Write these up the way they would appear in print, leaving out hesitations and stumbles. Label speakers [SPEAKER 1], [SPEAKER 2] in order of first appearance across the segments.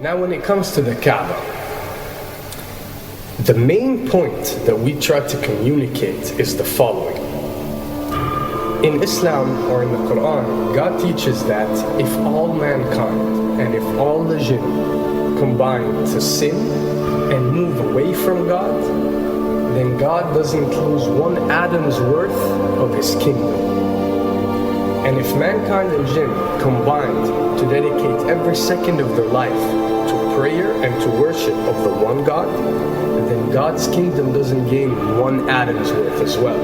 [SPEAKER 1] Now when it comes to the Kaaba, the main point that we try to communicate is the following. In Islam or in the Quran, God teaches that if all mankind and if all the jinn combine to sin and move away from God, then God doesn't lose one atom's worth of His kingdom. And if mankind and jinn combined to dedicate every second of their life to prayer and to worship of the one God, then God's kingdom doesn't gain one atom's worth as well.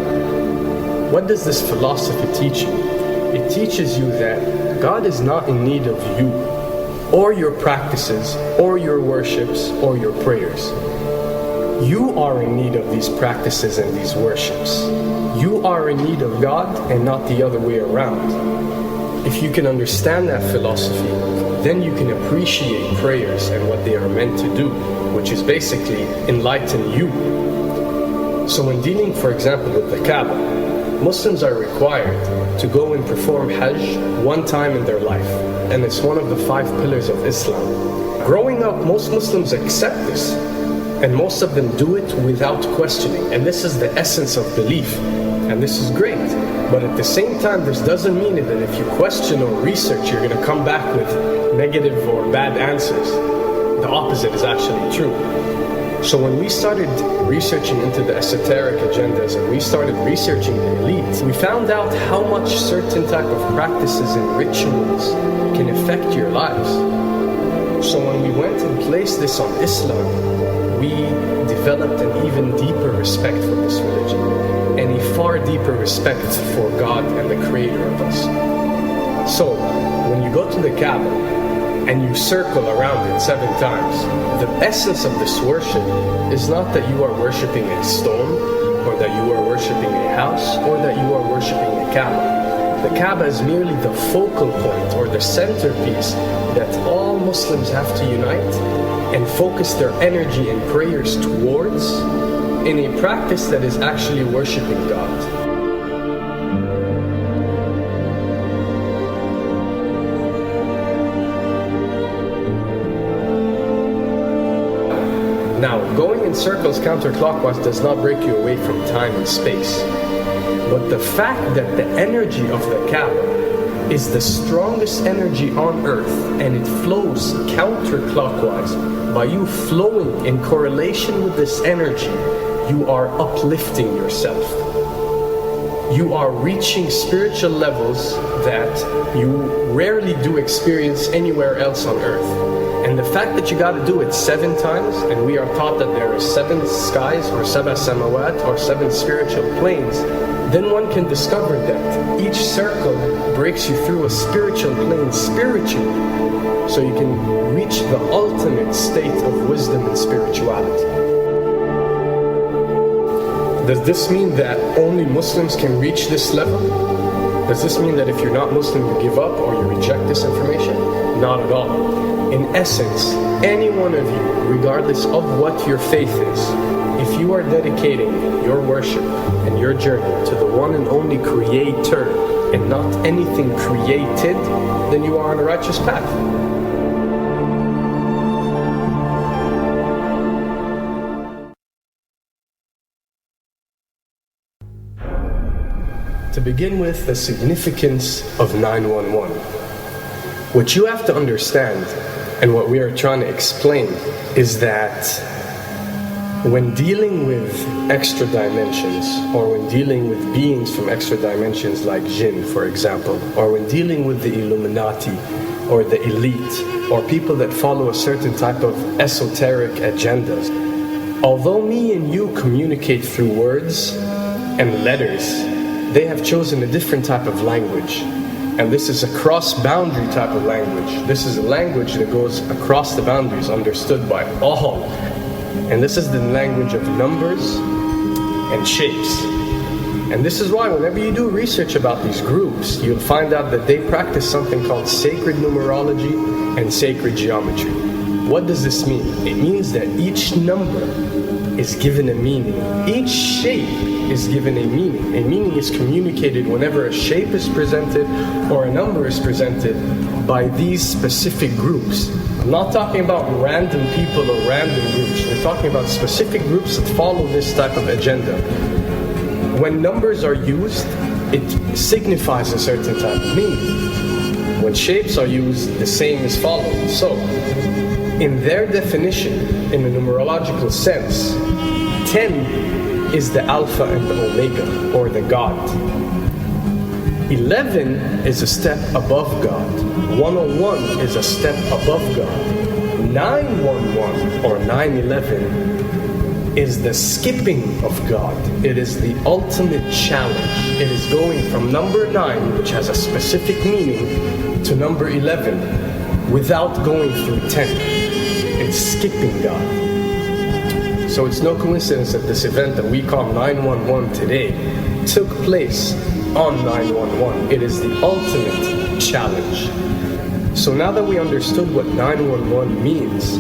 [SPEAKER 1] What does this philosophy teach you? It teaches you that God is not in need of you, or your practices, or your worships, or your prayers. You are in need of these practices and these worships. You are in need of God and not the other way around. If you can understand that philosophy, then you can appreciate prayers and what they are meant to do, which is basically enlighten you. So when dealing, for example, with the Kaaba, Muslims are required to go and perform Hajj one time in their life, and it's one of the 5 pillars of Islam. Growing up, most Muslims accept this, and most of them do it without questioning, and this is the essence of belief, and this is great. But at the same time, this doesn't mean that if you question or research, you're going to come back with negative or bad answers. The opposite is actually true. So when we started researching into the esoteric agendas and we started researching the elite, we found out how much certain type of practices and rituals can affect your lives. So when we went and placed this on Islam, we developed an even deeper respect for this religion and a far deeper respect for God and the creator of us. So when you go to the Kaaba and you circle around it 7 times, the essence of this worship is not that you are worshipping a stone, or that you are worshipping a house, or that you are worshipping a Kaaba. The Kaaba is merely the focal point or the centerpiece that all Muslims have to unite and focus their energy and prayers towards in a practice that is actually worshipping God. Now, going in circles counterclockwise does not break you away from time and space. But the fact that the energy of the Kaaba is the strongest energy on earth and it flows counterclockwise, by you flowing in correlation with this energy, you are uplifting yourself. You are reaching spiritual levels that you rarely do experience anywhere else on earth. And the fact that you got to do it 7 times, and we are taught that there are 7 skies or 7 samawat or 7 spiritual planes, then one can discover that each circle breaks you through a spiritual plane spiritually, so you can reach the ultimate state of wisdom and spirituality. Does this mean that only Muslims can reach this level? Does this mean that if you're not Muslim you give up or you reject this information? Not at all. In essence, any one of you, regardless of what your faith is, if you are dedicating your worship and your journey to the one and only Creator and not anything created, then you are on a righteous path. To begin with, the significance of 911. What you have to understand, and what we are trying to explain, is that when dealing with extra dimensions, or when dealing with beings from extra dimensions like jinn, for example, or when dealing with the Illuminati, or the elite, or people that follow a certain type of esoteric agendas, although me and you communicate through words and letters, they have chosen a different type of language. And this is a cross-boundary type of language. This is a language that goes across the boundaries, understood by all. And this is the language of numbers and shapes. And this is why whenever you do research about these groups, you'll find out that they practice something called sacred numerology and sacred geometry. What does this mean? It means that each number is given a meaning. Each shape is given a meaning. A meaning is communicated whenever a shape is presented or a number is presented by these specific groups. I'm not talking about random people or random groups. We're talking about specific groups that follow this type of agenda. When numbers are used, it signifies a certain type of meaning. When shapes are used, the same is followed. So, in their definition, in a numerological sense, 10 is the Alpha and the Omega, or the God. 11 is a step above God. 101 is a step above God. 911 or 911 is the skipping of God. It is the ultimate challenge. It is going from number 9, which has a specific meaning, to number 11 without going through 10. It's skipping God. So it's no coincidence that this event that we call 911 today took place on 911. It is the ultimate challenge. So now that we understood what 911 means,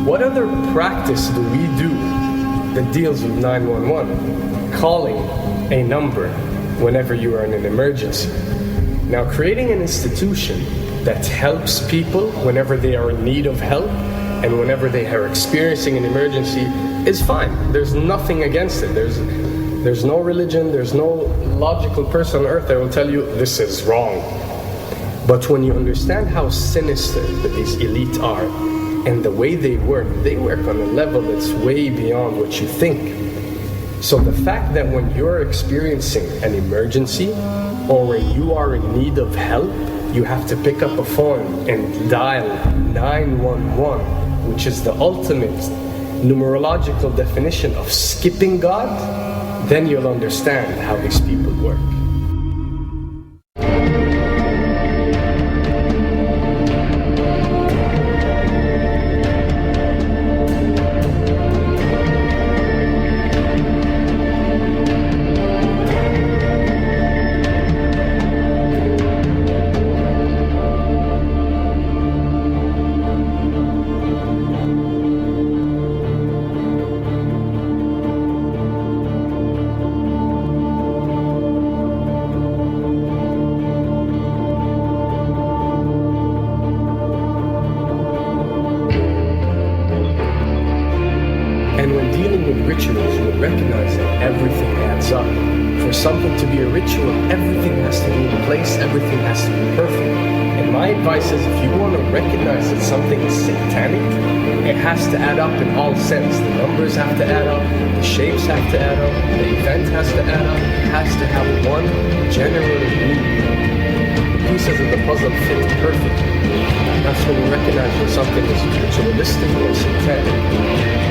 [SPEAKER 1] what other practice do we do that deals with 911? Calling a number whenever you are in an emergency. Now, creating an institution that helps people whenever they are in need of help and whenever they are experiencing an emergency is fine. There's nothing against it. There's no religion, there's no logical person on earth that will tell you this is wrong. But when you understand how sinister that these elite are and the way they work on a level that's way beyond what you think. So the fact that when you're experiencing an emergency or when you are in need of help, you have to pick up a phone and dial 911, which is the ultimate numerological definition of skipping God, then you'll understand how these people work. Rituals will recognize that everything adds up. For something to be a ritual, everything has to be in place, everything has to be perfect. And my advice is, if you want to recognize that something is satanic, it has to add up in all sense. The numbers have to add up, the shapes have to add up, the event has to add up, it has to have one general meaning. The pieces of the puzzle fit perfectly. That's when you recognize when something is ritualistic or satanic.